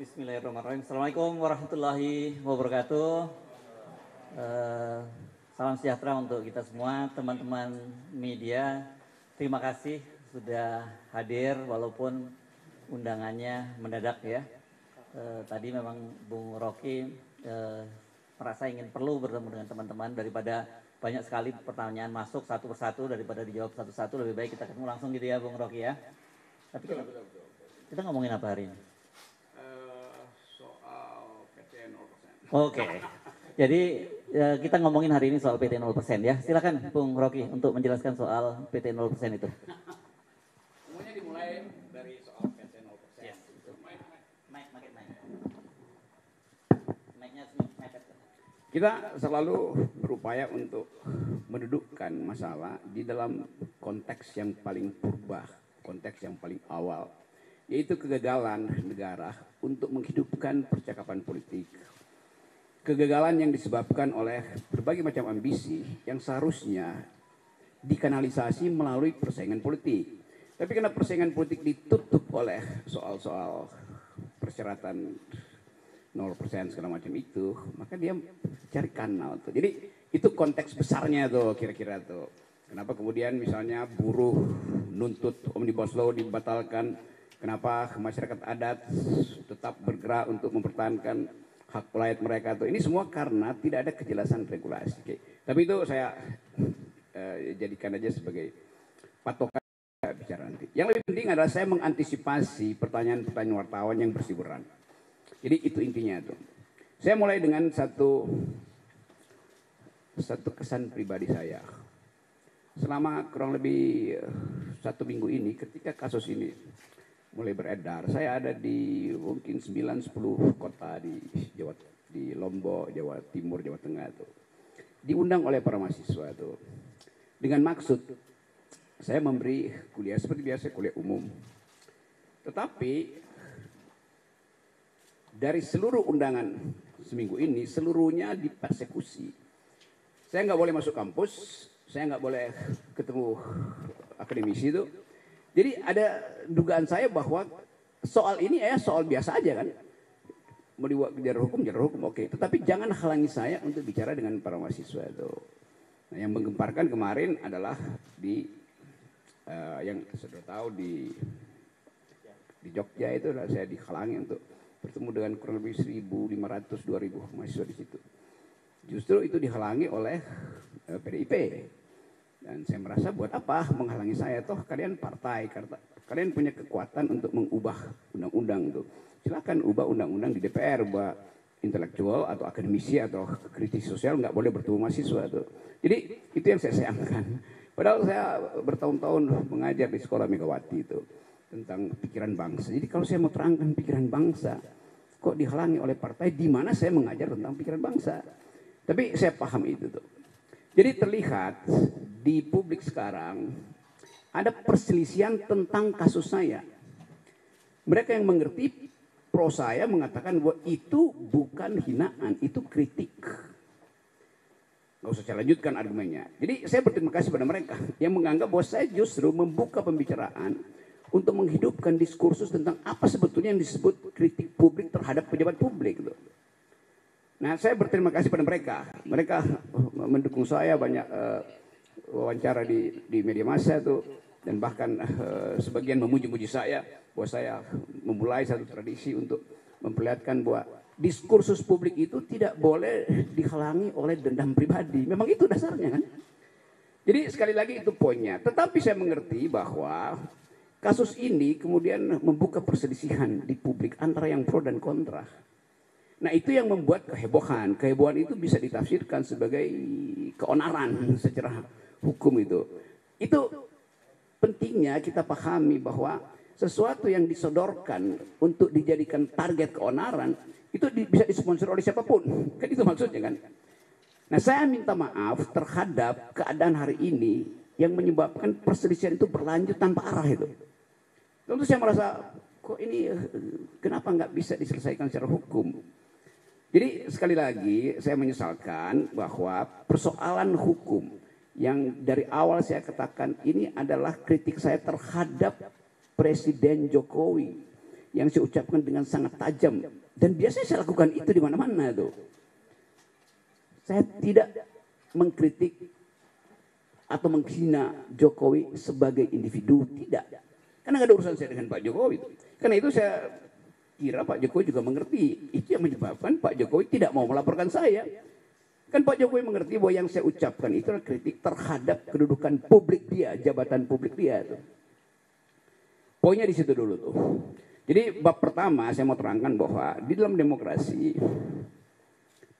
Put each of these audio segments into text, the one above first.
Bismillahirrahmanirrahim. Assalamualaikum warahmatullahi wabarakatuh. Salam sejahtera untuk kita semua, teman-teman media. Terima kasih sudah hadir walaupun undangannya mendadak ya. Tadi memang Bung Rocky merasa ingin perlu bertemu dengan teman-teman daripada banyak sekali pertanyaan masuk satu persatu daripada dijawab satu-satu, lebih baik kita ketemu langsung gitu ya Bung Rocky ya. Tapi kita ngomongin apa hari ini? Soal PT 0%. Oke. Jadi kita ngomongin hari ini soal PT 0% ya. Silakan Bung Rocky untuk menjelaskan soal PT 0% itu. Semuanya dimulai dari soal PT 0%. Yes. Kita selalu berupaya untuk mendudukkan masalah di dalam konteks yang paling purba, konteks yang paling awal, yaitu kegagalan negara untuk menghidupkan percakapan politik. Kegagalan yang disebabkan oleh berbagai macam ambisi yang seharusnya dikanalisasi melalui persaingan politik. Tapi karena persaingan politik ditutup oleh soal-soal persyaratan 0% segala macam itu, maka dia cari kanal tuh. Jadi itu konteks besarnya tuh kira-kira tuh. Kenapa kemudian misalnya buruh nuntut Omnibus Law dibatalkan, kenapa masyarakat adat tetap bergerak untuk mempertahankan hak rakyat mereka tuh. Ini semua karena tidak ada kejelasan regulasi. Oke. Tapi itu saya jadikan aja sebagai patokan bicara nanti. Yang lebih penting adalah saya mengantisipasi pertanyaan-pertanyaan wartawan yang berseliweran. Jadi itu intinya tuh. Saya mulai dengan satu kesan pribadi saya. Selama kurang lebih 1 minggu ini ketika kasus ini mulai beredar, saya ada di mungkin 9-10 kota di Lombok, Jawa Timur, Jawa Tengah tuh. Diundang oleh para mahasiswa tuh. Dengan maksud saya memberi kuliah seperti biasa, kuliah umum. Tetapi dari seluruh undangan seminggu ini, seluruhnya dipersekusi. Saya nggak boleh masuk kampus, saya nggak boleh ketemu akademisi itu. Jadi ada dugaan saya bahwa soal ini soal biasa aja kan. Mau dibuat jalur hukum, oke. Tetapi jangan halangi saya untuk bicara dengan para mahasiswa itu. Nah, yang menggemparkan kemarin adalah yang sudah tahu di Jogja itu saya dihalangi untuk bertemu dengan kurang lebih 1.500-2.000 mahasiswa di situ. Justru itu dihalangi oleh PDIP. Dan saya merasa buat apa menghalangi saya, toh kalian partai, kalian punya kekuatan untuk mengubah undang-undang itu. Silakan ubah undang-undang di DPR, ubah intelektual atau akademisi atau kritis sosial nggak boleh bertemu mahasiswa itu. Jadi itu yang saya sayangkan. Padahal saya bertahun-tahun mengajar di sekolah Megawati itu tentang pikiran bangsa. Jadi kalau saya mau terangkan pikiran bangsa, kok dihalangi oleh partai di mana saya mengajar tentang pikiran bangsa. Tapi saya paham itu tuh. Jadi terlihat di publik sekarang ada perselisihan tentang kasus saya. Mereka yang mengerti pro saya mengatakan bahwa itu bukan hinaan, itu kritik. Gak usah saya lanjutkan argumennya. Jadi saya berterima kasih pada mereka yang menganggap bahwa saya justru membuka pembicaraan untuk menghidupkan diskursus tentang apa sebetulnya yang disebut kritik publik terhadap pejabat publik. Nah, saya berterima kasih pada mereka. Mereka mendukung saya banyak wawancara di media massa itu, dan bahkan sebagian memuji-muji saya bahwa saya memulai satu tradisi untuk memperlihatkan bahwa diskursus publik itu tidak boleh dihalangi oleh dendam pribadi. Memang itu dasarnya kan. Jadi sekali lagi itu poinnya. Tetapi saya mengerti bahwa kasus ini kemudian membuka perselisihan di publik antara yang pro dan kontra. Nah itu yang membuat kehebohan. Kehebohan itu bisa ditafsirkan sebagai keonaran secara hukum itu. Itu pentingnya kita pahami bahwa sesuatu yang disodorkan untuk dijadikan target keonaran itu bisa disponsor oleh siapapun. Kan itu maksudnya kan. Nah saya minta maaf terhadap keadaan hari ini yang menyebabkan perselisihan itu berlanjut tanpa arah itu. Tentu saya merasa kok ini kenapa nggak bisa diselesaikan secara hukum. Jadi sekali lagi saya menyesalkan bahwa persoalan hukum yang dari awal saya katakan ini adalah kritik saya terhadap Presiden Jokowi yang saya ucapkan dengan sangat tajam. Dan biasanya saya lakukan itu di mana-mana tuh. Saya tidak mengkritik atau menghina Jokowi sebagai individu, tidak. Karena nggak ada urusan saya dengan Pak Jokowi. Karena itu saya kira Pak Jokowi juga mengerti. Itu yang menyebabkan Pak Jokowi tidak mau melaporkan saya. Kan Pak Jokowi mengerti bahwa yang saya ucapkan itu adalah kritik terhadap kedudukan publik dia, jabatan publik dia. Tuh. Poinnya di situ dulu tuh. Jadi bab pertama saya mau terangkan bahwa di dalam demokrasi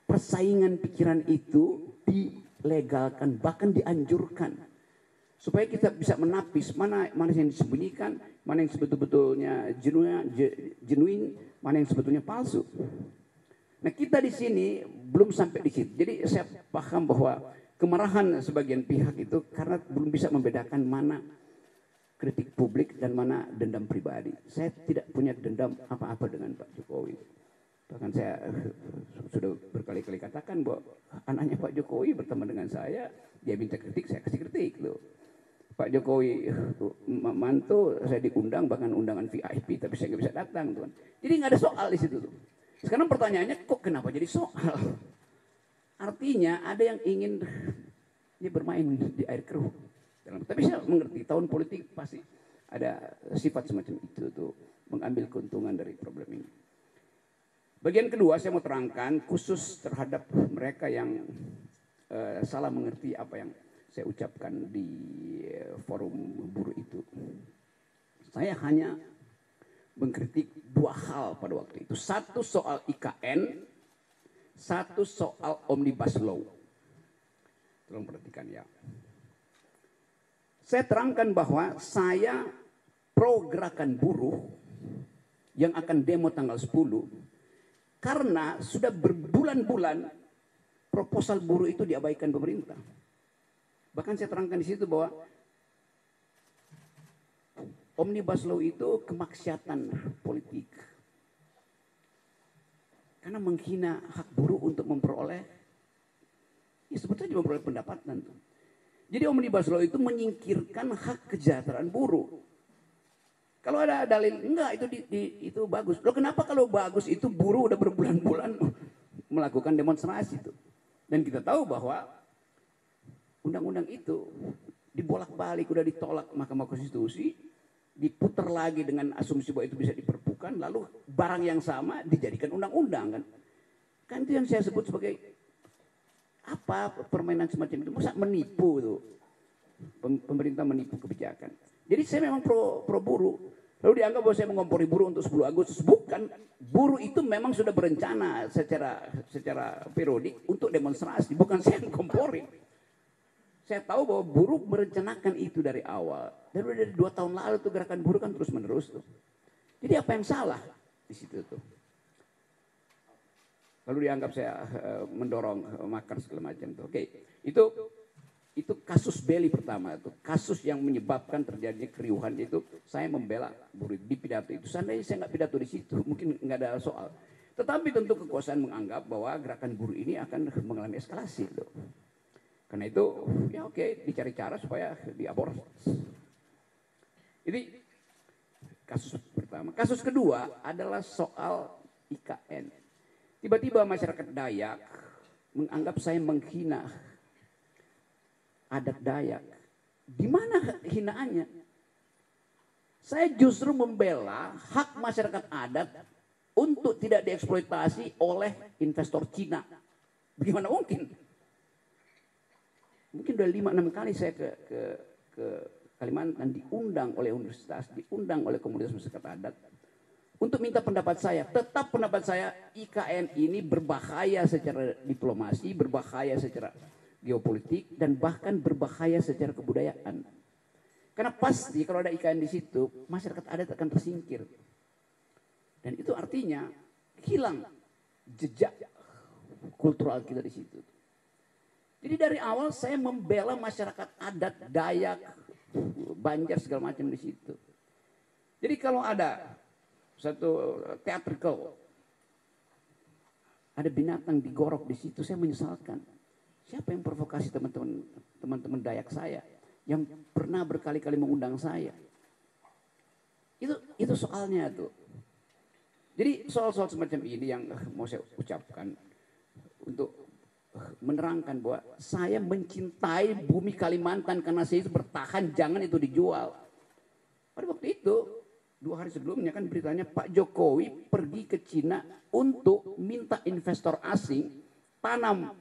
persaingan pikiran itu dilegalkan, bahkan dianjurkan. Supaya kita bisa menapis mana yang disembunyikan, mana yang sebetulnya genuine, mana yang sebetulnya palsu. Nah kita di sini belum sampai di situ. Jadi saya paham bahwa kemarahan sebagian pihak itu karena belum bisa membedakan mana kritik publik dan mana dendam pribadi. Saya tidak punya dendam apa-apa dengan Pak Jokowi. Bahkan saya sudah berkali-kali katakan bahwa anaknya Pak Jokowi berteman dengan saya, dia minta kritik, saya kasih kritik loh. Pak Jokowi mantu, saya diundang bahkan undangan VIP, tapi saya nggak bisa datang, tuan. Jadi nggak ada soal di situ tuh. Sekarang pertanyaannya, kok kenapa jadi soal? Artinya ada yang ingin dia bermain di air keruh. Tapi saya mengerti tahun politik pasti ada sifat semacam itu tuh, mengambil keuntungan dari problem ini. Bagian kedua saya mau terangkan khusus terhadap mereka yang salah mengerti apa yang saya ucapkan di forum buruh itu. Saya hanya mengkritik dua hal pada waktu itu. Satu soal IKN, satu soal Omnibus Law. Tolong perhatikan ya. Saya terangkan bahwa saya pro gerakan buruh yang akan demo tanggal 10 karena sudah berbulan-bulan proposal buruh itu diabaikan pemerintah. Bahkan saya terangkan di situ bahwa Omnibus Law itu kemaksiatan politik. Karena menghina hak buruh untuk memperoleh, ya sebetulnya memperoleh pendapatan. Jadi Omnibus Law itu menyingkirkan hak kesejahteraan buruh. Kalau ada dalil, enggak itu bagus. Loh kenapa kalau bagus itu buruh udah berbulan-bulan melakukan demonstrasi itu. Dan kita tahu bahwa undang-undang itu dibolak-balik, udah ditolak Mahkamah Konstitusi, diputar lagi dengan asumsi bahwa itu bisa diperpukan, lalu barang yang sama dijadikan undang-undang kan. Kan itu yang saya sebut sebagai apa permainan semacam itu, masa menipu tuh. Pemerintah menipu kebijakan. Jadi saya memang pro buruh. Lalu dianggap bahwa saya mengompori buruh untuk 10 Agustus. Bukan, buruh itu memang sudah berencana secara periodik untuk demonstrasi. Bukan saya yang kompori. Saya tahu bahwa buruh merencanakan itu dari awal. Dan udah dari 2 tahun lalu tuh gerakan buruh kan terus menerus tuh. Jadi apa yang salah di situ tuh? Lalu dianggap saya mendorong makar segala macam tuh. Oke, itu kasus Beli pertama tuh. Kasus yang menyebabkan terjadinya keriuhan itu saya membela buruh di pidato itu. Seandainya saya nggak pidato di situ mungkin nggak ada soal. Tetapi tentu kekuasaan menganggap bahwa gerakan buruh ini akan mengalami eskalasi tuh. Karena itu ya oke, dicari cara supaya diaborsi. Jadi kasus pertama. Kasus kedua adalah soal IKN. Tiba-tiba masyarakat Dayak menganggap saya menghina adat Dayak. Di mana hinaannya? Saya justru membela hak masyarakat adat untuk tidak dieksploitasi oleh investor Cina. Bagaimana mungkin? Mungkin udah 5-6 kali saya ke Kalimantan diundang oleh universitas, diundang oleh komunitas masyarakat adat untuk minta pendapat saya. Tetap pendapat saya IKN ini berbahaya secara diplomasi, berbahaya secara geopolitik, dan bahkan berbahaya secara kebudayaan. Karena pasti kalau ada IKN di situ, masyarakat adat akan tersingkir. Dan itu artinya hilang jejak kultural kita di situ. Jadi dari awal saya membela masyarakat adat, Dayak, Banjar segala macam di situ. Jadi kalau ada satu theatrical, ada binatang digorok di situ, saya menyesalkan. Siapa yang provokasi teman-teman Dayak saya yang pernah berkali-kali mengundang saya? Itu soalnya tuh. Jadi soal-soal semacam ini yang mau saya ucapkan untuk menerangkan bahwa saya mencintai bumi Kalimantan karena saya itu bertahan, jangan itu dijual. Pada waktu itu 2 hari sebelumnya kan beritanya Pak Jokowi pergi ke Cina untuk minta investor asing tanam.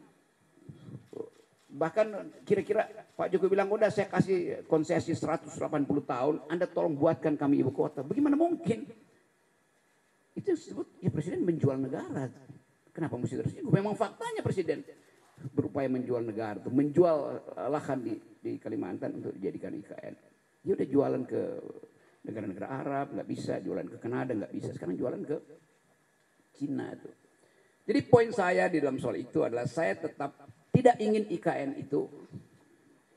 Bahkan kira-kira Pak Jokowi bilang, udah saya kasih konsesi 180 tahun, Anda tolong buatkan kami ibu kota. Bagaimana mungkin? Itu disebut ya presiden menjual negara. Kenapa mesti tersinggung? Memang faktanya presiden berupaya menjual negara, itu menjual lahan di Kalimantan untuk dijadikan IKN. Dia udah jualan ke negara-negara Arab, nggak bisa, jualan ke Kanada nggak bisa, sekarang jualan ke Cina itu. Jadi poin saya di dalam soal itu adalah saya tetap tidak ingin IKN itu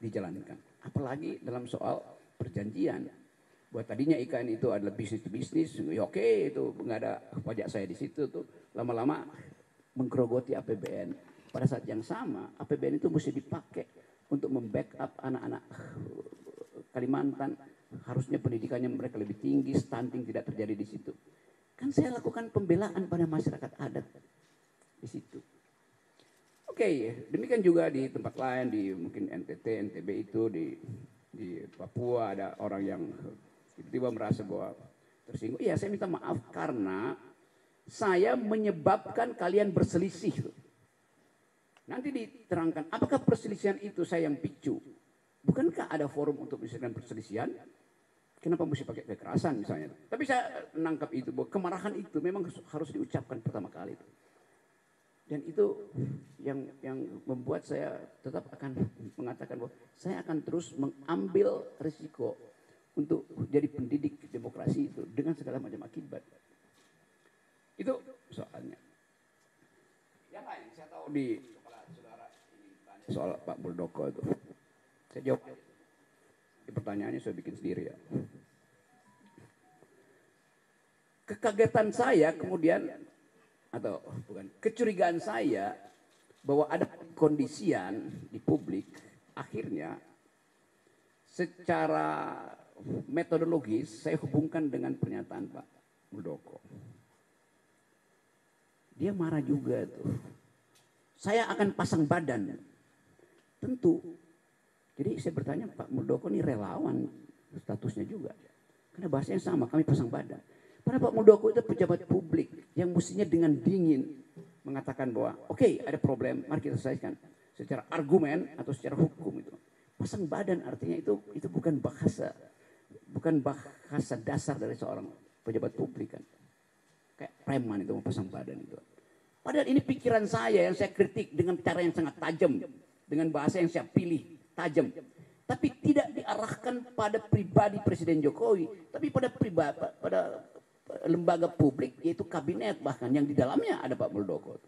dijalankan. Apalagi dalam soal perjanjian. Buat tadinya IKN itu adalah bisnis to bisnis, ya oke, itu nggak ada pajak saya di situ tuh. Lama-lama menggerogoti APBN. Pada saat yang sama APBN itu mesti dipakai untuk membackup anak-anak Kalimantan. Harusnya pendidikannya mereka lebih tinggi, stunting tidak terjadi di situ. Kan saya lakukan pembelaan pada masyarakat adat di situ. Oke, demikian juga di tempat lain, di mungkin NTT, NTB itu di Papua ada orang yang tiba-tiba merasa bahwa tersinggung. Iya, saya minta maaf karena saya menyebabkan kalian berselisih. Nanti diterangkan apakah perselisihan itu saya yang picu. Bukankah ada forum untuk menyelesaikan perselisihan? Kenapa mesti pakai kekerasan misalnya? Tapi saya menangkap itu bahwa kemarahan itu memang harus diucapkan pertama kali. Dan itu yang membuat saya tetap akan mengatakan bahwa saya akan terus mengambil risiko untuk jadi pendidik demokrasi itu dengan segala macam akibat. Itu soalnya. Yang lain saya tahu di kepala saudara ini soal Pak Muldoko itu. Saya jawab. Pertanyaannya saya bikin sendiri ya. Kekagetan saya kemudian atau bukan kecurigaan saya bahwa ada kondisian di publik akhirnya secara metodologis saya hubungkan dengan pernyataan Pak Muldoko. Dia marah juga tuh. Saya akan pasang badan. Tentu. Jadi saya bertanya Pak Muldoko ini relawan statusnya juga. Karena bahasanya sama, kami pasang badan. Karena Pak Muldoko itu pejabat publik yang mestinya dengan dingin mengatakan bahwa oke, ada problem, mari kita selesaikan secara argumen atau secara hukum itu. Pasang badan artinya itu bukan bahasa dasar dari seorang pejabat publik kan. Kayak preman itu mau pasang badan itu. Padahal ini pikiran saya yang saya kritik dengan cara yang sangat tajam, dengan bahasa yang saya pilih tajam. Tapi tidak diarahkan pada pribadi Presiden Jokowi, tapi pada lembaga publik, yaitu kabinet bahkan yang di dalamnya ada Pak Muldoko.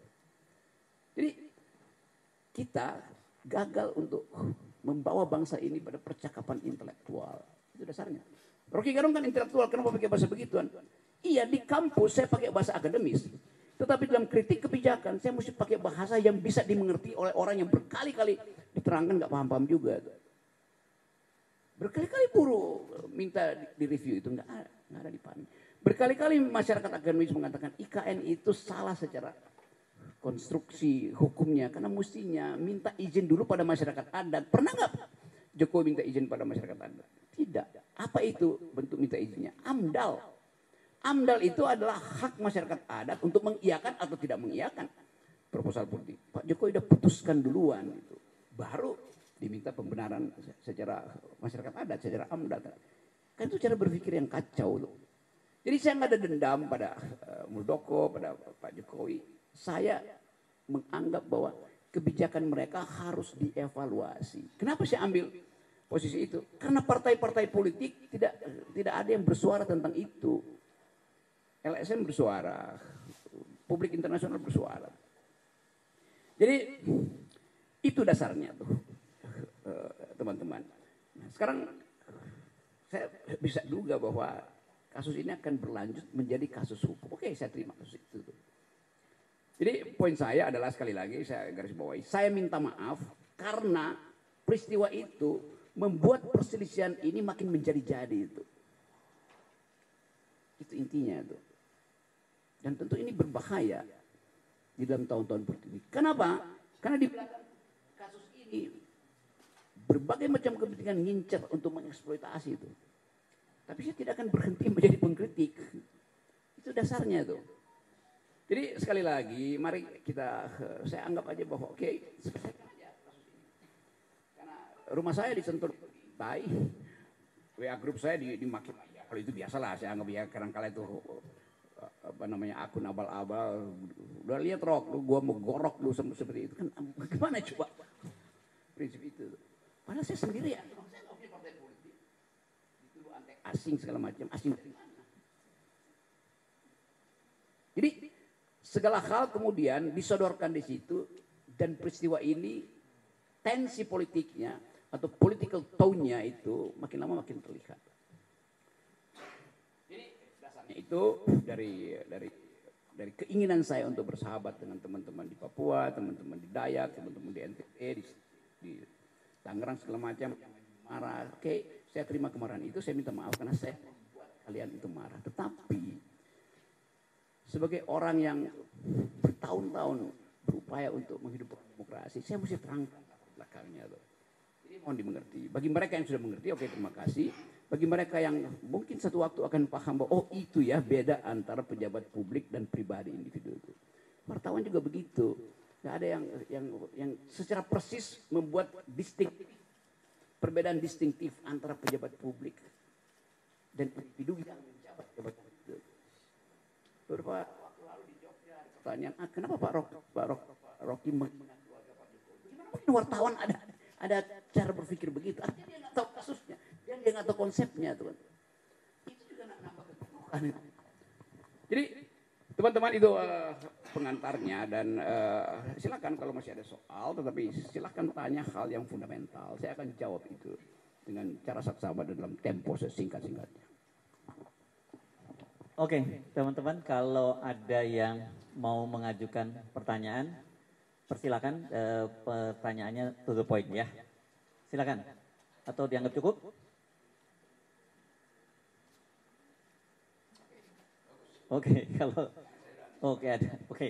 Jadi kita gagal untuk membawa bangsa ini pada percakapan intelektual. Itu dasarnya. Rocky Gerung kan intelektual, kenapa pakai bahasa begituan? Iya, di kampus saya pakai bahasa akademis. Tetapi dalam kritik kebijakan saya mesti pakai bahasa yang bisa dimengerti oleh orang yang berkali-kali diterangkan nggak paham-paham juga. Berkali-kali buruh minta direview itu nggak ada dipahami. Berkali-kali masyarakat akademis mengatakan IKN itu salah secara konstruksi hukumnya karena mestinya minta izin dulu pada masyarakat adat. Pernah nggak Jokowi minta izin pada masyarakat adat? Tidak. Apa itu bentuk minta izinnya? AMDAL. AMDAL itu adalah hak masyarakat adat untuk mengiyakan atau tidak mengiyakan proposal politik. Pak Jokowi sudah putuskan duluan itu. Baru diminta pembenaran secara masyarakat adat, secara AMDAL. Kan itu cara berpikir yang kacau loh. Jadi saya nggak ada dendam pada Muldoko, pada Pak Jokowi. Saya menganggap bahwa kebijakan mereka harus dievaluasi. Kenapa saya ambil posisi itu? Karena partai-partai politik tidak ada yang bersuara tentang itu. LSM bersuara, publik internasional bersuara. Jadi itu dasarnya tuh teman-teman. Nah, sekarang saya bisa duga bahwa kasus ini akan berlanjut menjadi kasus hukum. Oke, saya terima kasus itu. Jadi poin saya adalah sekali lagi saya garis bawahi, saya minta maaf karena peristiwa itu membuat perselisihan ini makin menjadi-jadi itu. Itu intinya itu. Dan tentu ini berbahaya di dalam tahun-tahun seperti ini. Kenapa? Karena di belakang kasus ini berbagai macam kepentingan ngincar untuk mengeksploitasi itu. Tapi saya tidak akan berhenti menjadi pengkritik. Itu dasarnya itu. Jadi sekali lagi, mari saya anggap aja bahwa oke, selesaikan aja kasus ini. Karena rumah saya disentuh tai, WA grup saya dimaki. Kalau itu biasalah, saya anggap ya kadang-kala itu akun abal-abal. Udah lihat Rok, gua mau gorok lu seperti itu kan, gimana coba? Prinsip itu. Padahal saya sendirian, saya nggak punya partai politik. Dituduh antek asing segala macam, asing dari mana? Jadi segala hal kemudian disodorkan di situ dan peristiwa ini tensi politiknya atau political tone-nya itu makin lama makin terlihat. Jadi dasarnya itu dari keinginan saya untuk bersahabat dengan teman-teman di Papua, teman-teman di Dayak, teman-teman di NTB, di Tangerang segala macam yang marah. Oke, saya terima kemarahan itu, saya minta maaf karena saya membuat kalian itu marah. Tetapi sebagai orang yang bertahun-tahun berupaya untuk menghidupkan demokrasi, saya mesti terangkan belakangnya tuh. Jadi mohon dimengerti. Bagi mereka yang sudah mengerti, oke terima kasih. Bagi mereka yang mungkin satu waktu akan paham bahwa oh itu ya beda antara pejabat publik dan pribadi individu itu. Wartawan juga begitu. Nggak ada yang secara persis membuat perbedaan distintif antara pejabat publik dan individu yang menjabat jabatan itu. Beberapa waktu lalu di Jogja ada pertanyaan, kenapa Pak Rocky menghina keluarga Pak Jokowi? Gimana mungkin wartawan ada cara berpikir begitu? Artinya dia nggak tahu kasusnya, dia nggak tahu konsepnya, tuh. Itu juga nambah kebutuhan. Jadi teman-teman itu pengantarnya dan silakan kalau masih ada soal, tetapi silakan tanya hal yang fundamental. Saya akan jawab itu dengan cara saksama dalam tempo sesingkat-singkatnya. Oke, teman-teman, kalau ada yang mau mengajukan pertanyaan, persilakan pertanyaannya to the point ya. Silakan. Atau dianggap cukup? Oke, kalau ada. Oke,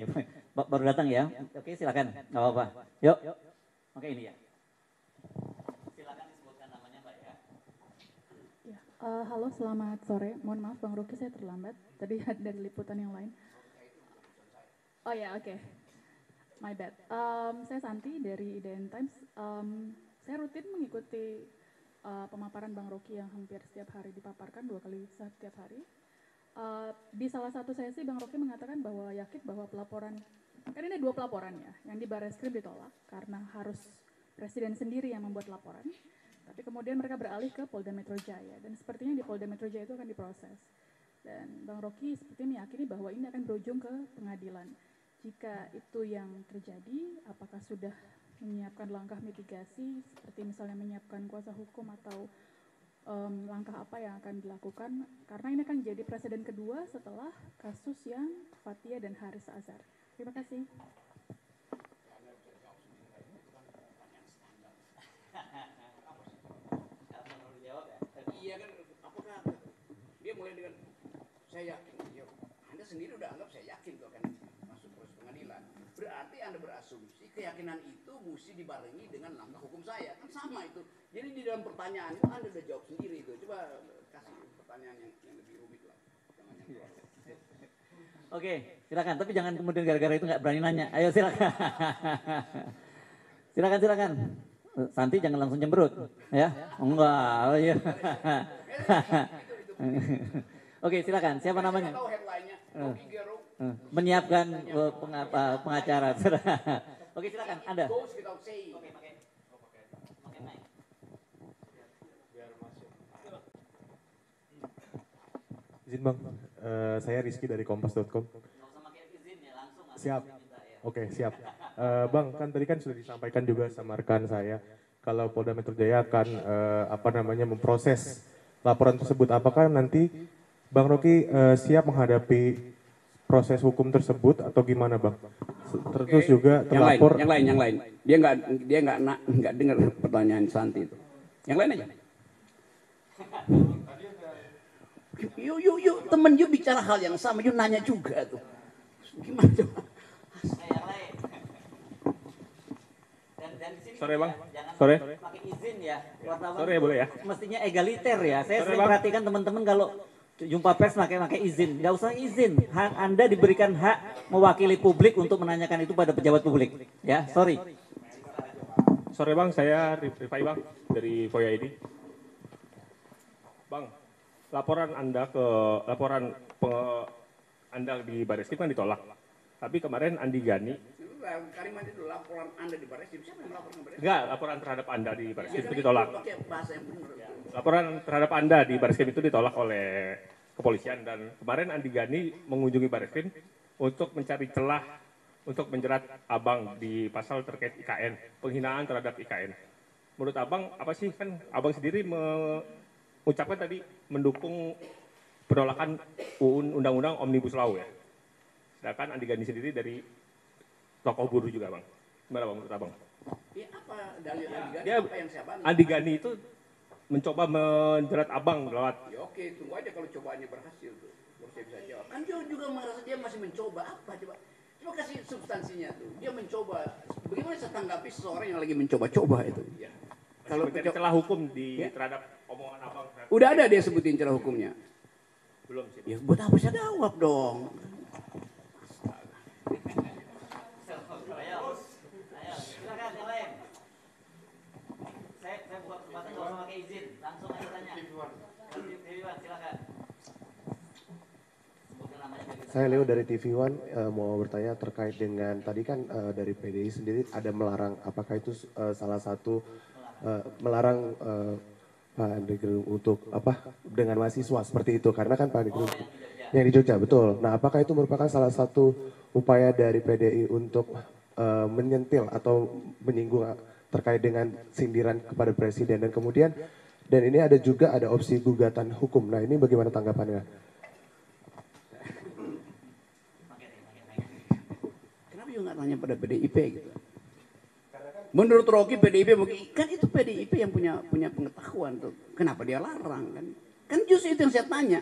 baru datang ya. Oke, silakan. Enggak apa-apa. Yuk. Oke, ini ya. Silakan disebutkan namanya, Mbak ya. Halo, selamat sore. Mohon maaf Bang Rocky, saya terlambat. Tadi dari liputan yang lain. Oh ya, oke. My bad. Saya Santi dari IDN Times. Saya rutin mengikuti pemaparan Bang Rocky yang hampir setiap hari dipaparkan 2 kali setiap hari. Di salah satu sesi Bang Rocky mengatakan bahwa yakin bahwa pelaporan, kan ini 2 pelaporan ya, yang di Barreskrim ditolak karena harus Presiden sendiri yang membuat laporan. Tapi kemudian mereka beralih ke Polda Metro Jaya dan sepertinya di Polda Metro Jaya itu akan diproses. Dan Bang Rocky sepertinya meyakini bahwa ini akan berujung ke pengadilan. Jika itu yang terjadi, apakah sudah menyiapkan langkah mitigasi seperti misalnya menyiapkan kuasa hukum atau langkah apa yang akan dilakukan? Karena ini akan jadi presiden kedua setelah kasus yang Fathia dan Haris Azhar. Terima kasih. Iya kan, apakah dia mulai dengan saya yakin, Anda sendiri udah anggap saya yakin tuh akan masuk proses pengadilan. Berarti Anda berasumsi keyakinan itu mesti dibarengi dengan langkah hukum saya, kan sama itu. Jadi di dalam pertanyaan itu Anda udah jawab sendiri itu. Coba kasih pertanyaan yang lebih rumit lah. Oke, silakan. Tapi jangan kemudian gara-gara itu nggak berani nanya. Ayo silakan. Silakan. Santi jangan langsung cemberut, ya? Enggak, oh iya. Oke, silakan. Siapa namanya? Menyiapkan pengacara. Oke, silakan. Anda. Izin Bang, saya Rizky dari Kompas.com. Siap. Oke, siap. Bang, kan tadi kan sudah disampaikan juga sama rekan saya, kalau Polda Metro Jaya akan memproses laporan tersebut. Apakah nanti Bang Rocky siap menghadapi proses hukum tersebut atau gimana Bang? Terus juga terlapor. Yang lain. Dia nggak dengar pertanyaan Santi itu. Yang lain aja. Yuk, temen yuk bicara hal yang sama, yuk nanya juga tuh. Gimana coba? Yang lain. Dan di sini Sore, Bang. jangan Sore. pakai izin ya. Wartawan Sore, boleh ya? mestinya egaliter ya. Saya Sore, sering Bang. perhatikan teman-teman kalau jumpa pers pakai izin. Nggak usah izin. Anda diberikan hak mewakili publik untuk menanyakan itu pada pejabat publik. Ya, sorry. Sore Bang, saya Rifai Bang dari Foya ID. Bang, laporan Anda Anda di Bareskrim kan ditolak. Tapi kemarin Andi Gani, Kalimat itu laporan Anda di Bareskrim, siapa yang melaporkan Bareskrim? enggak, laporan terhadap Anda di Bareskrim itu ditolak. Pakai bahasa yang benar. Laporan terhadap Anda di Bareskrim itu ditolak oleh kepolisian dan kemarin Andi Gani mengunjungi Bareskrim untuk mencari celah untuk menjerat Abang di pasal terkait IKN, penghinaan terhadap IKN. Menurut Abang, apa sih kan Abang sendiri mengucapkan tadi mendukung penolakan Undang-Undang Omnibus Law ya. Sedangkan Andi Gani sendiri dari tokoh buruh juga Bang. Gimana Bang menurut Abang? Ya apa dalil Andi Gani, Dia, apa yang saya bantu? Andi Gani itu mencoba menjerat Abang lewat. Ya oke, tunggu aja kalau cobaannya berhasil tuh. Baru saya bisa jawab. Kan dia juga merasa dia masih mencoba apa coba? Coba kasih substansinya tuh. Dia mencoba. Bagaimana saya tanggapi seseorang yang lagi mencoba-coba itu? Ya. Kalau mencari celah hukum Ya. terhadap omongan Abang. Udah ada dia sebutin celah hukumnya. Belum sih. Ya buat apa saya jawab dong? Ayo, silakan yang lain. Saya buka kesempatan nggak usah pakai izin, langsung aja tanya. TV1, silakan. Sebutkan namanya biar kita. Saya Leo dari TV One mau bertanya terkait dengan tadi kan dari PDI sendiri ada melarang, apakah itu salah satu melarang Pak Andri Gerung untuk apa dengan mahasiswa seperti itu karena kan Pak Andri Gerung yang di Jogja betul. Nah apakah itu merupakan salah satu upaya dari PDI untuk menyentil atau menyinggung terkait dengan sindiran kepada presiden dan kemudian dan ini ada juga ada opsi gugatan hukum. Nah ini bagaimana tanggapannya? Kenapa juga nggak tanya pada PDIP gitu? Menurut Rocky PDIP kan itu PDIP yang punya pengetahuan tuh. Kenapa dia larang kan? Kan justru itu yang saya tanya.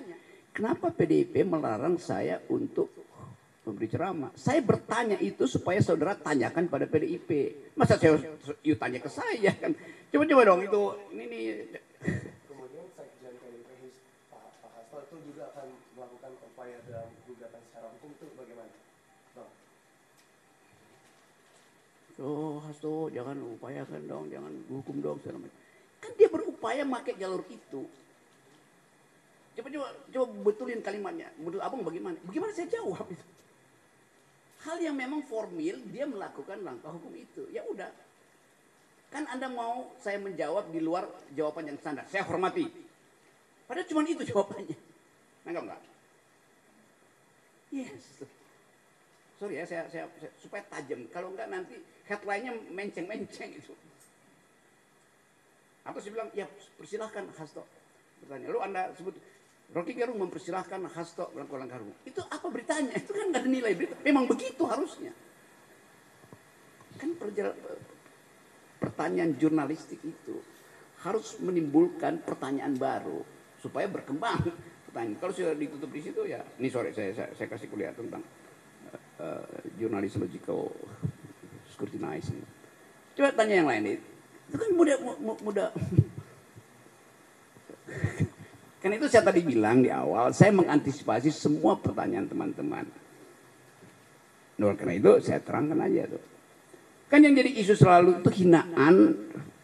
Kenapa PDIP melarang saya untuk memberi ceramah? Saya bertanya itu supaya saudara tanyakan pada PDIP. Masa saya you tanya ke saya kan? Coba dong itu ini. Kemudian Sekjen PDIP Pak Hasto itu juga akan melakukan upaya dalam gugatan secara hukum itu bagaimana? Bang. Oh Hasto jangan upayakan dong, jangan hukum dong segala macam. Kan dia berupaya pakai jalur itu. Coba betulin kalimatnya. Menurut abang bagaimana? Bagaimana saya jawab itu? Hal yang memang formil dia melakukan langkah hukum itu. Ya udah. Kan Anda mau saya menjawab di luar jawaban yang standar. Saya hormati. Padahal cuma itu jawabannya. Nangkap nggak? Yes. Sorry ya, saya supaya tajam. Kalau enggak nanti headline-nya menceng-menceng itu. Atau saya bilang, ya persilahkan Hasto bertanya. Lalu Anda sebut, Rocky Gerung mempersilahkan Hasto melakukan langkah hukum. Itu apa beritanya? Itu kan nggak ada nilai berita. Memang begitu harusnya. Kan pertanyaan jurnalistik itu harus menimbulkan pertanyaan baru supaya berkembang pertanyaan. Kalau sudah ditutup di situ ya, ini sore saya kasih kuliah tentang journalism-logical scrutinizing. Coba tanya yang lain itu kan mudah. Karena itu saya tadi bilang di awal, saya mengantisipasi semua pertanyaan teman-teman. Nah, karena itu saya terangkan aja tuh. Kan yang jadi isu selalu itu hinaan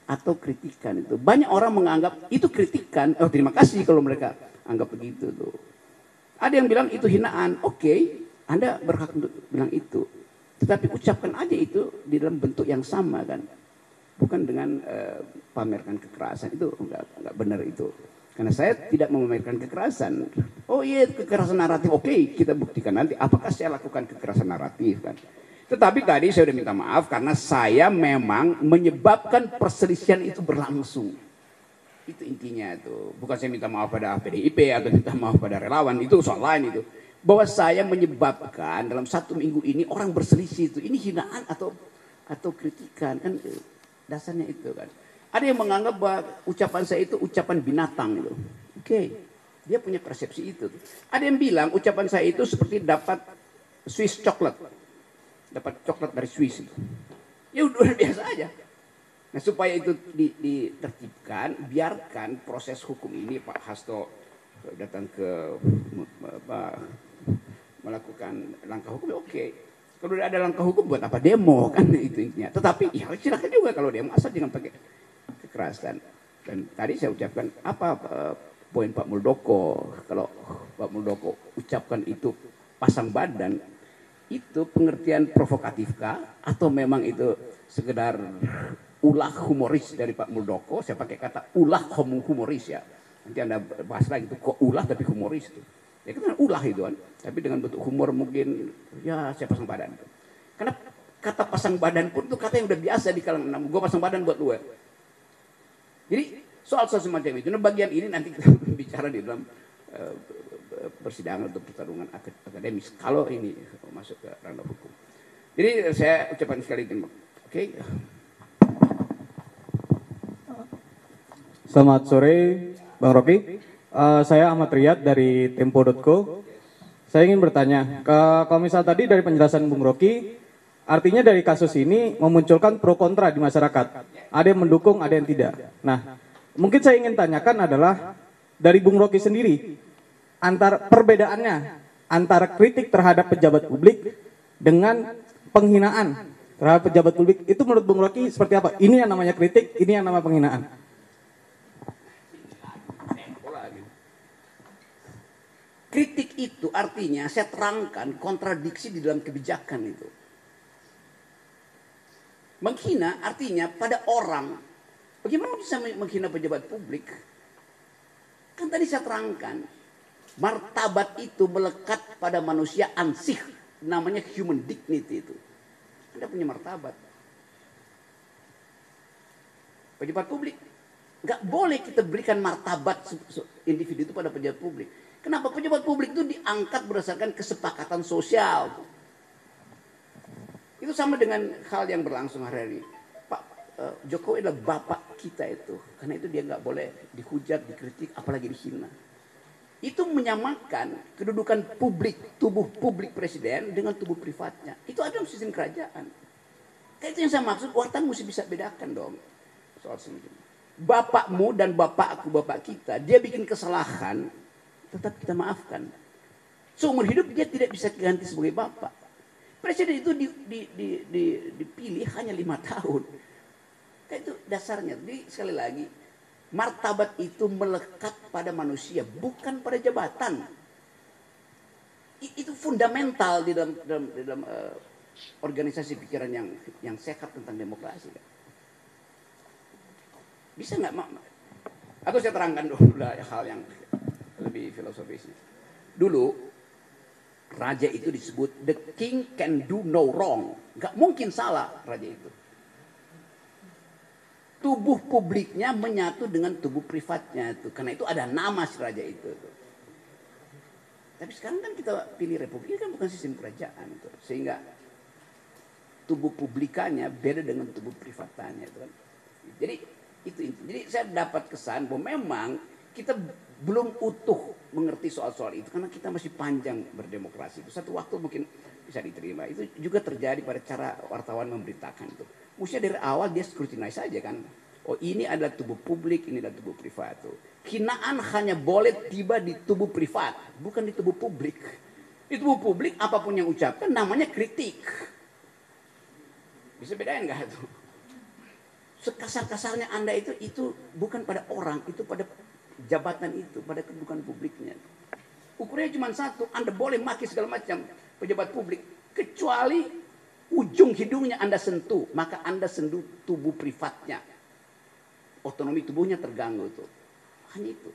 atau kritikan itu. Banyak orang menganggap itu kritikan. Oh terima kasih kalau mereka anggap begitu tuh. Ada yang bilang itu hinaan. Oke, Anda berhak untuk bilang itu. Tetapi ucapkan aja itu di dalam bentuk yang sama kan. Bukan dengan pamerkan kekerasan. Itu enggak benar itu. Karena saya tidak memamerkan kekerasan. Oh iya kekerasan naratif. Oke, kita buktikan nanti apakah saya lakukan kekerasan naratif kan. Tetapi tadi saya sudah minta maaf karena saya memang menyebabkan perselisihan itu berlangsung. Itu intinya itu. Bukan saya minta maaf pada PDIP atau minta maaf pada relawan. Itu soal lain itu. Bahwa saya menyebabkan dalam 1 minggu ini orang berselisih itu. Ini hinaan atau kritikan. Kan dasarnya itu kan. Ada yang menganggap bahwa ucapan saya itu ucapan binatang itu. Oke, dia punya persepsi itu. Ada yang bilang ucapan saya itu seperti dapat Swiss coklat, dapat coklat dari Swiss itu. Ya udah biasa aja. Nah supaya itu ditertibkan, biarkan proses hukum ini. Pak Hasto datang ke melakukan langkah hukum, oke. Kalau udah ada langkah hukum buat apa demo kan itu intinya. Tetapi ya silakan juga kalau demo, asal jangan pakai kekerasan. Dan tadi saya ucapkan apa poin Pak Muldoko, kalau Pak Muldoko ucapkan itu pasang badan, itu pengertian provokatifkah atau memang itu sekedar ulah humoris dari Pak Muldoko? Saya pakai kata ulah humoris ya. Nanti Anda bahas lagi itu kok ulah tapi humoris itu. Ya kan ulah itu kan, tapi dengan bentuk humor mungkin ya saya pasang badan. Karena kata pasang badan pun itu kata yang udah biasa di kalangan gue pasang badan buat lu ya. Jadi soal semacam itu, nah bagian ini nanti kita bicara di dalam persidangan atau pertarungan akademis kalau ini masuk ke ranah hukum. Jadi saya ucapkan sekali terima kasih. Oke. Selamat sore Bang Rocky. Saya Ahmad Riyad dari Tempo.co. Saya ingin bertanya, kalau misal tadi dari penjelasan Bung Rocky, artinya dari kasus ini memunculkan pro kontra di masyarakat. Ada yang mendukung, ada yang tidak. Nah, mungkin saya ingin tanyakan adalah dari Bung Rocky sendiri, perbedaannya antara kritik terhadap pejabat publik dengan penghinaan terhadap pejabat publik, itu menurut Bung Rocky seperti apa? Ini yang namanya kritik, ini yang namanya penghinaan. Kritik itu artinya saya terangkan kontradiksi di dalam kebijakan itu. Menghina artinya pada orang. Bagaimana bisa menghina pejabat publik? Kan tadi saya terangkan. Martabat itu melekat pada manusia ansih. Namanya human dignity itu. Anda punya martabat. Pejabat publik. Nggak boleh kita berikan martabat individu itu pada pejabat publik. Kenapa? Pejabat publik itu diangkat berdasarkan kesepakatan sosial. Itu sama dengan hal yang berlangsung hari ini. Pak Jokowi adalah bapak kita itu. Karena itu dia nggak boleh dihujat, dikritik, apalagi dihina. Itu menyamakan kedudukan publik, tubuh publik presiden dengan tubuh privatnya. Itu ada dalam sistem kerajaan. Kayak itu yang saya maksud, wartawan mesti bisa bedakan dong. Soal semacam itu. Bapakmu dan bapakku, bapak kita, dia bikin kesalahan, tetap kita maafkan. Seumur hidup dia tidak bisa ganti sebagai bapak. Presiden itu dipilih hanya 5 tahun. Kayak itu dasarnya. Jadi sekali lagi, martabat itu melekat pada manusia, bukan pada jabatan. Itu fundamental di dalam organisasi pikiran yang sehat tentang demokrasi. Bisa nggak? Atau saya terangkan dulu hal yang lebih filosofisnya. Dulu raja itu disebut the king can do no wrong. Gak mungkin salah raja itu. Tubuh publiknya menyatu dengan tubuh privatnya itu. Karena itu ada nama si raja itu. Tapi sekarang kan kita pilih republik, kan bukan sistem kerajaan itu. Sehingga tubuh publikanya beda dengan tubuh privatannya itu kan. Jadi itu. Jadi saya dapat kesan bahwa memang kita belum utuh mengerti soal-soal itu karena kita masih panjang berdemokrasi. Itu satu waktu mungkin bisa diterima. Itu juga terjadi pada cara wartawan memberitakan itu. Mestinya dari awal dia scrutinize saja kan. Oh ini adalah tubuh publik, ini adalah tubuh privat. Hinaan hanya boleh tiba di tubuh privat, bukan di tubuh publik. Di tubuh publik apapun yang ucapkan namanya kritik. Bisa bedain nggak itu? Sekasar-kasarnya Anda itu bukan pada orang, itu pada jabatan itu, pada kedudukan publiknya. Ukurannya cuma satu, Anda boleh maki segala macam pejabat publik, kecuali ujung hidungnya Anda sentuh, maka Anda sentuh tubuh privatnya. Otonomi tubuhnya terganggu itu. Hanya itu.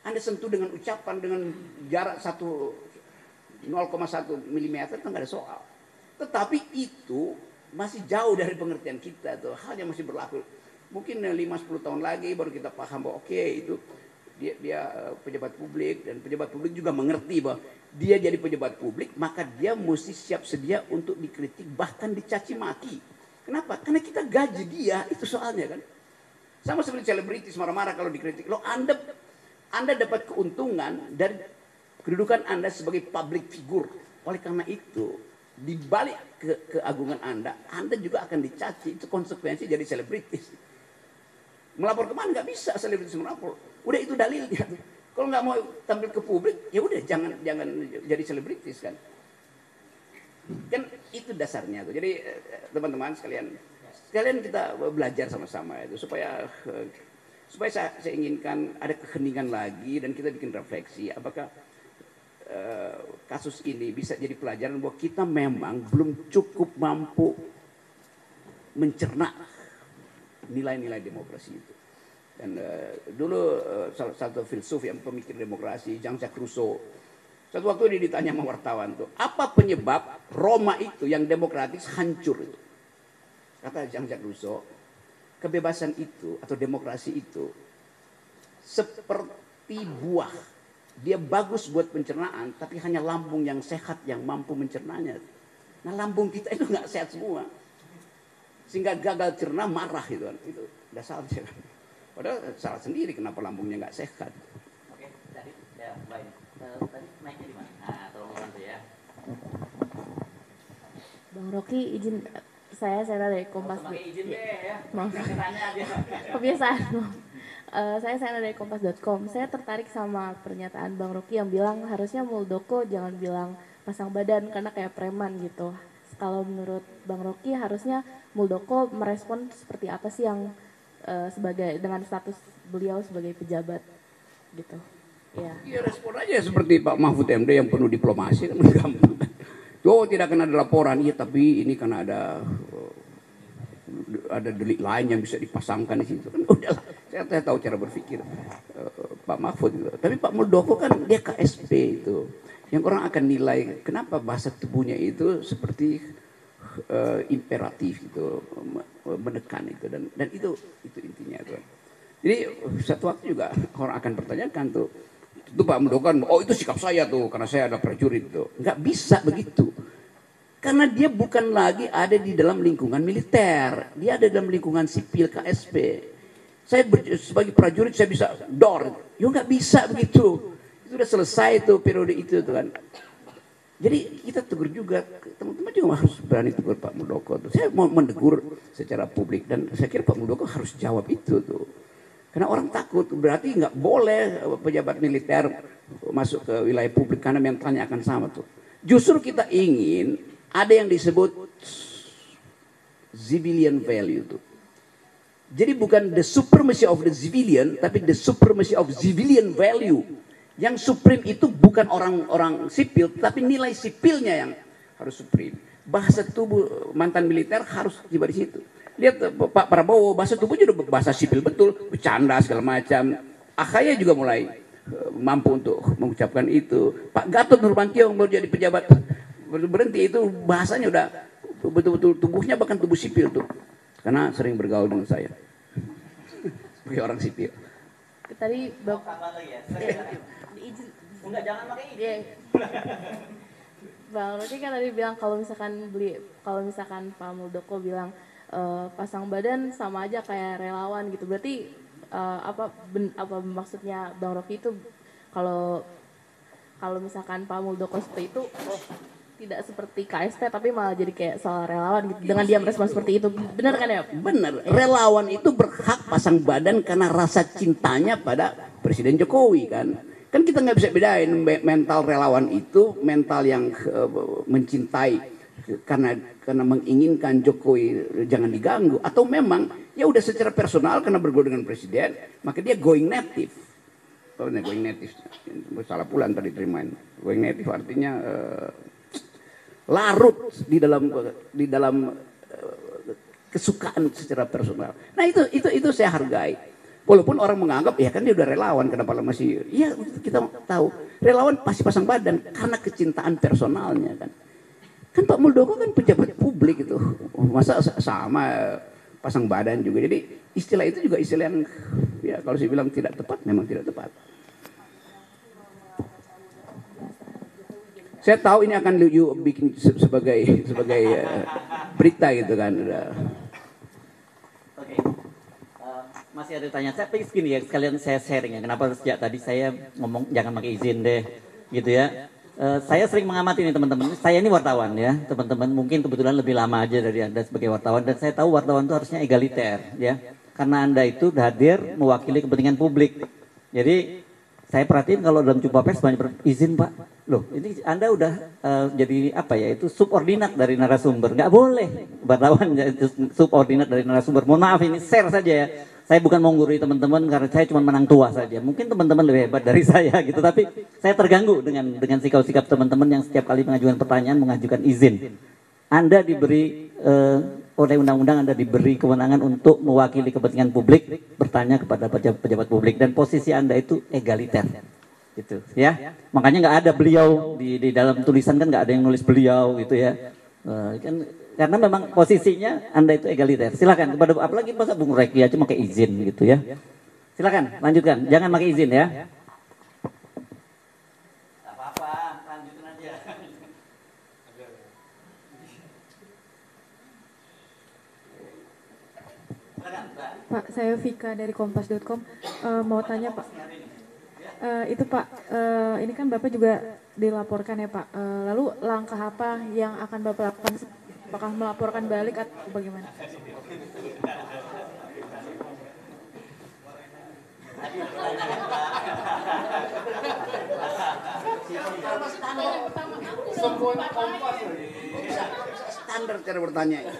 Anda sentuh dengan ucapan, dengan jarak 0,1 mm, itu nggak ada soal. Tetapi itu masih jauh dari pengertian kita tuh. Hal yang masih berlaku. Mungkin 5-10 tahun lagi baru kita paham bahwa oke, itu dia pejabat publik, dan pejabat publik juga mengerti bahwa dia jadi pejabat publik, maka dia mesti siap sedia untuk dikritik, bahkan dicaci maki. Kenapa? Karena kita gaji dia, itu soalnya kan. Sama seperti selebritis marah-marah kalau dikritik. Loh, Anda dapat keuntungan dari kedudukan Anda sebagai public figure. Oleh karena itu, di balik keagungan Anda juga akan dicaci. Itu konsekuensi jadi selebritis. Melapor kemana? Nggak bisa selebritis melapor. Udah itu dalilnya. Kalau nggak mau tampil ke publik, ya udah jangan jadi selebritis kan. Kan itu dasarnya tuh. Jadi teman-teman sekalian kita belajar sama-sama itu supaya saya inginkan ada keheningan lagi dan kita bikin refleksi apakah kasus ini bisa jadi pelajaran bahwa kita memang belum cukup mampu mencerna nilai-nilai demokrasi itu. Dan dulu salah satu filsuf yang pemikir demokrasi, Jean-Jacques Rousseau, satu waktu dia ditanya sama wartawan tuh, apa penyebab Roma itu yang demokratis hancur itu? Kata Jean-Jacques Rousseau, kebebasan itu atau demokrasi itu seperti buah. Dia bagus buat pencernaan, tapi hanya lambung yang sehat yang mampu mencernanya. Nah lambung kita itu nggak sehat semua, sehingga gagal cerna marah gitu kan. Itu dasarnya. Padahal salah sendiri kenapa lambungnya nggak sehat. Oke, tadi ya baik. Tadi naiknya di mana? Nah, tolong bantu ya. Bang Rocky izin saya dari Kompas. Izin deh ya. Maaf. Tanya aja. Kebiasaan. Saya dari Kompas.com. Saya tertarik sama pernyataan Bang Rocky yang bilang harusnya Muldoko jangan bilang pasang badan karena kayak preman gitu. Kalau menurut Bang Rocky harusnya Muldoko merespon seperti apa sih yang sebagai dengan status beliau sebagai pejabat gitu. Ya. Ya respon aja seperti Pak Mahfud MD yang penuh diplomasi kan gampang. Oh tidak akan ada laporan, iya tapi ini kan ada delik lain yang bisa dipasangkan di situ kan udahlah. Saya tahu cara berpikir Pak Mahfud itu. Tapi Pak Muldoko kan dia KSP itu. Yang orang akan nilai kenapa bahasa tubuhnya itu seperti imperatif itu, menekan itu dan itu intinya tuh. Jadi satu waktu juga orang akan pertanyakan tuh, itu Pak Muldoko kan, oh itu sikap saya tuh karena saya ada prajurit tuh. Nggak bisa begitu. Karena dia bukan lagi ada di dalam lingkungan militer, dia ada dalam lingkungan sipil KSP. Saya sebagai prajurit saya bisa dor, ya nggak bisa begitu. Itu udah selesai tuh periode itu tuh kan. Jadi kita tegur juga, teman-teman juga harus berani tegur Pak Muldoko tuh. Saya mau menegur secara publik dan saya kira Pak Muldoko harus jawab itu tuh. Karena orang takut, berarti nggak boleh pejabat militer masuk ke wilayah publik karena mentalnya akan sama tuh. Justru kita ingin ada yang disebut civilian value tuh. Jadi bukan the supremacy of the civilian, tapi the supremacy of civilian value. Yang supreme itu bukan orang-orang sipil, tapi nilai sipilnya yang harus supreme. Bahasa tubuh mantan militer harus tiba di situ. Lihat Pak Prabowo, bahasa tubuhnya udah bahasa sipil betul, bercanda segala macam. AHY juga mulai mampu untuk mengucapkan itu. Pak Gatot Nurmantio yang baru jadi pejabat berhenti itu bahasanya udah betul-betul tubuhnya bahkan tubuh sipil tuh. Karena sering bergaul dengan saya. Sebagai orang sipil. Tadi Bapak izin. enggak jangan pakai izin. Bang Rocky kan tadi bilang kalau misalkan Pak Muldoko bilang pasang badan sama aja kayak relawan gitu. Berarti apa maksudnya Bang Rocky itu kalau misalkan Pak Muldoko seperti itu tidak seperti KSP tapi malah jadi kayak soal relawan gitu dengan dia merespon seperti itu. Benar kan ya? Benar. Relawan itu berhak pasang badan karena rasa cintanya pada Presiden Jokowi kan. Kan kita nggak bisa bedain mental relawan itu mental yang mencintai karena menginginkan Jokowi jangan diganggu atau memang ya udah secara personal karena bergaul dengan presiden maka dia going native. Going native salah pula tadi terimain. Going native artinya larut di dalam kesukaan secara personal. Nah itu saya hargai. Walaupun orang menganggap ya kan dia udah relawan kenapa masih ya kita tahu relawan pasti pasang badan karena kecintaan personalnya kan. Kan Pak Muldoko kan pejabat publik itu. Masa sama pasang badan juga. Jadi istilah itu juga istilah yang ya kalau saya bilang tidak tepat memang tidak tepat. Saya tahu ini akan bikin sebagai berita gitu kan. Oke. Masih ada tanya. Saya pengen gini ya sekalian saya sharing ya. Kenapa sejak tadi saya ngomong jangan pakai izin deh, gitu ya. Saya sering mengamati nih teman-teman. Saya ini wartawan ya, teman-teman. Mungkin kebetulan lebih lama aja dari Anda sebagai wartawan. Dan saya tahu wartawan itu harusnya egaliter ya. Karena Anda itu hadir mewakili kepentingan publik. Jadi saya perhatiin kalau dalam jumpa pers banyak izin Pak. Loh ini Anda udah jadi apa ya, itu subordinat dari narasumber. Nggak boleh wartawan itu subordinat dari narasumber. Mohon maaf ini share saja ya. Saya bukan mau menggurui teman-teman karena saya cuma menang tua saja. Mungkin teman-teman lebih hebat dari saya gitu. Tapi saya terganggu dengan sikap-sikap teman-teman yang setiap kali mengajukan pertanyaan mengajukan izin. Anda diberi oleh undang-undang Anda diberi kewenangan untuk mewakili kepentingan publik, bertanya kepada pejabat publik, dan posisi Anda itu egaliter. Gitu ya. Makanya nggak ada beliau di dalam tulisan, kan nggak ada yang nulis beliau gitu ya. Kan karena memang posisinya Anda itu egaliter. Silakan kepada, apalagi masa Bung Reki aja pakai izin gitu ya. Silakan lanjutkan, jangan pakai izin ya. Apa-apa, lanjutin aja. Pak, saya Vika dari kompas.com. Mau tanya Pak, itu Pak, ini kan Bapak juga dilaporkan ya Pak. Lalu langkah apa yang akan Bapak lakukan? Apakah melaporkan balik atau bagaimana? Standar cara bertanya.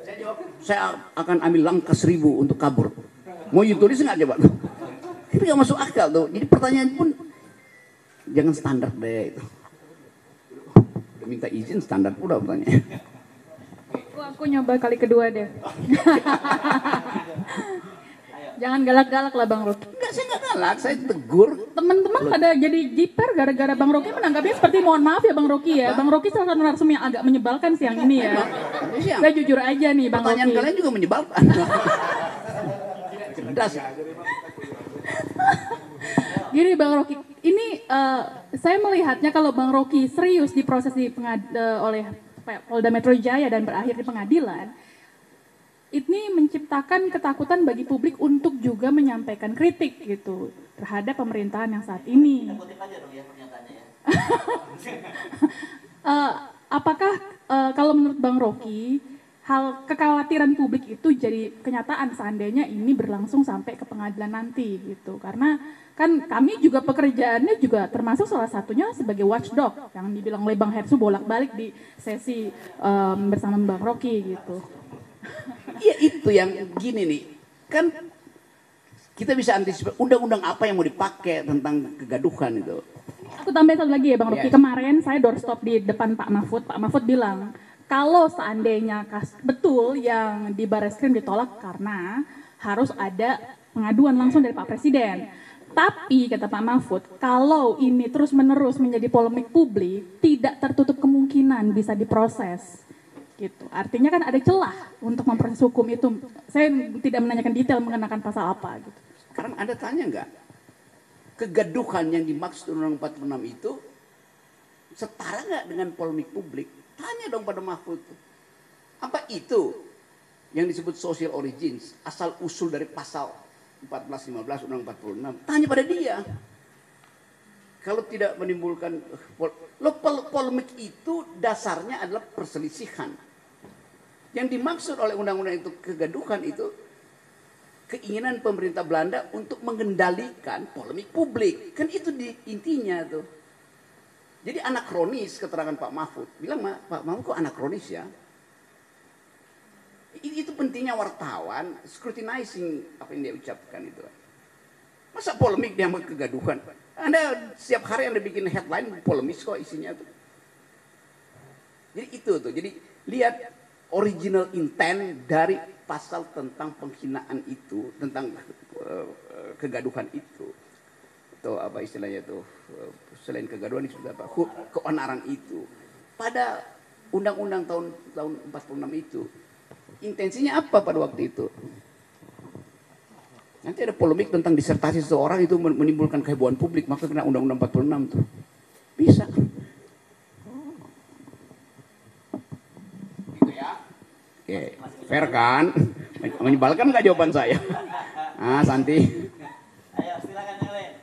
Saya jawab, saya akan ambil langkah 1000 untuk kabur. Mau tulis nggak coba? Itu nggak masuk akal tuh. Jadi pertanyaan pun jangan standar deh itu. Udah minta izin standar udah pertanyaan. Aku nyoba kali kedua deh. Jangan galak-galak lah Bang Rocky. Enggak, saya nggak galak, saya tegur. Teman-teman pada jadi jiper gara-gara Bang Rocky menanggapinya seperti mohon maaf ya Bang Rocky ya. Bang Rocky salah satu narasumber yang agak menyebalkan siang ini ya. Saya jujur aja nih Bang Pertanyaan Rocky. kalian juga menyebalkan. Cerdas. Gini Bang Rocky, ini saya melihatnya kalau Bang Rocky serius diproses oleh Polda Metro Jaya dan berakhir di pengadilan, ini menciptakan ketakutan bagi publik untuk juga menyampaikan kritik gitu terhadap pemerintahan yang saat ini. Apakah kalau menurut Bang Rocky, hal kekhawatiran publik itu jadi kenyataan seandainya ini berlangsung sampai ke pengadilan nanti gitu? Karena kan kami juga pekerjaannya juga termasuk salah satunya sebagai watchdog yang dibilang oleh Bang Hersu bolak-balik di sesi bersama Bang Rocky gitu. Iya itu yang gini nih, kan kita bisa antisipasi undang-undang apa yang mau dipakai tentang kegaduhan itu. Aku tambahin satu lagi ya Bang Rocky, kemarin saya doorstop di depan Pak Mahfud bilang, kalau seandainya betul yang di Barreskrim ditolak karena harus ada pengaduan langsung dari Pak Presiden. Tapi kata Pak Mahfud, kalau ini terus-menerus menjadi polemik publik, tidak tertutup kemungkinan bisa diproses. Gitu. Artinya kan ada celah untuk memproses hukum itu. Saya tidak menanyakan detail mengenakan pasal apa. Gitu. Sekarang Anda tanya nggak, kegaduhan yang dimaksud Undang-Undang 46 itu setara nggak dengan polemik publik? Tanya dong pada Mahfud. Apa itu yang disebut social origins, asal usul dari pasal 14-15 Undang-Undang 46? Tanya pada dia. Kalau tidak menimbulkan polemik itu dasarnya adalah perselisihan. Yang dimaksud oleh undang-undang itu kegaduhan itu keinginan pemerintah Belanda untuk mengendalikan polemik publik. Kan itu intinya tuh. Jadi anakronis keterangan Pak Mahfud. Bilang Pak Mahfud kok anakronis ya? Itu pentingnya wartawan scrutinizing apa yang dia ucapkan itu. Masa polemik dia mau kegaduhan? Anda setiap hari Anda bikin headline polemis kok isinya tuh. Jadi itu tuh. Jadi lihat original intent dari pasal tentang penghinaan itu, tentang kegaduhan itu. Atau apa istilahnya tuh, selain kegaduhan itu apa? Keonaran itu. Pada undang-undang tahun 46 itu, intensinya apa pada waktu itu? Nanti ada polemik tentang disertasi seseorang itu menimbulkan kehebohan publik, maka kena undang-undang 46 tuh. Bisa. Gitu ya. Oke, fair kan? Menyebalkan nggak jawaban saya? Ah, Santi. Ayo, silakan yang lain.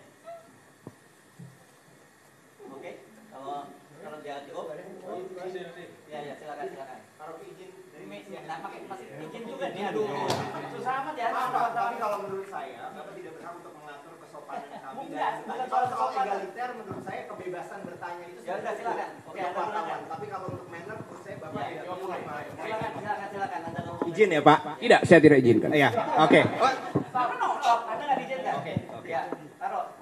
Ya udah silakan. Oke, tapi kalau untuk manner saya Bapak tidak mulai. Silakan Anda ngomong. Izin ya Pak? Tidak, saya tidak izinkan. Iya, oke. Anda nggak diizinkan. Oke. Ya, taruh.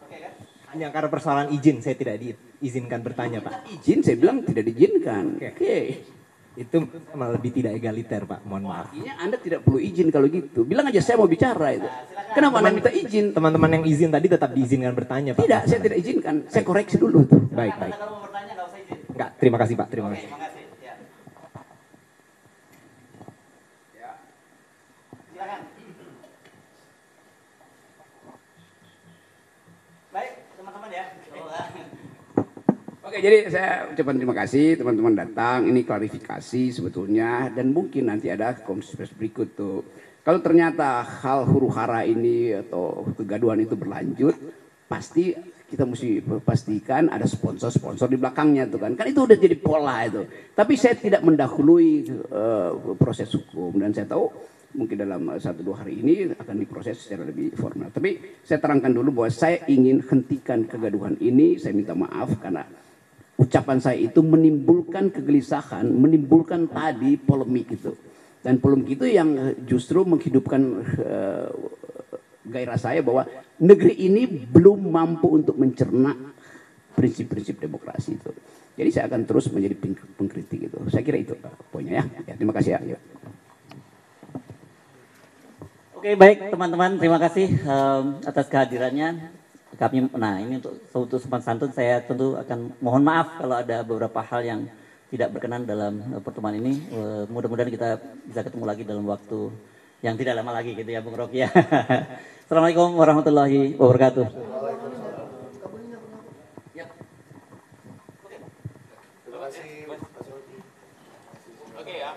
Oke kan? Hanya karena persoalan izin saya tidak diizinkan bertanya Pak. Izin saya bilang tidak diizinkan. Oke. Itu malah lebih tidak egaliter Pak, mohon maaf. Artinya Anda tidak perlu izin kalau gitu. Bilang aja saya mau bicara itu. Kenapa Anda minta izin? Teman-teman yang izin tadi tetap diizinkan bertanya Pak. Tidak, saya tidak izinkan. Saya koreksi dulu tuh. Baik, baik. Anda kalau mau bertanya nggak usah izin. Enggak, terima kasih Pak, terima Oke, kasih. makasih. Ya. Silakan. Baik, teman-teman ya. Oke, jadi saya ucapkan terima kasih teman-teman datang. Ini klarifikasi sebetulnya dan mungkin nanti ada konferensi berikut tuh. Kalau ternyata hal huru-hara ini atau kegaduhan itu berlanjut, pasti kita mesti pastikan ada sponsor-sponsor di belakangnya tuh kan. Kan itu udah jadi pola itu. Tapi saya tidak mendahului proses hukum dan saya tahu mungkin dalam 1-2 hari ini akan diproses secara lebih formal. Tapi saya terangkan dulu bahwa saya ingin hentikan kegaduhan ini. Saya minta maaf karena ucapan saya itu menimbulkan kegelisahan, menimbulkan tadi polemik itu. Dan polemik itu yang justru menghidupkan gairah saya bahwa negeri ini belum mampu untuk mencerna prinsip-prinsip demokrasi itu. Jadi saya akan terus menjadi pengkritik itu. Saya kira itu poinnya ya. Terima kasih ya. Oke, baik teman-teman, terima kasih atas kehadirannya. Nah, ini untuk sopan santun saya tentu akan mohon maaf kalau ada beberapa hal yang tidak berkenan dalam pertemuan ini. Mudah-mudahan kita bisa ketemu lagi dalam waktu yang tidak lama lagi gitu ya Bung Rocky ya. Assalamualaikum warahmatullahi wabarakatuh. Terima kasih. Oke ya.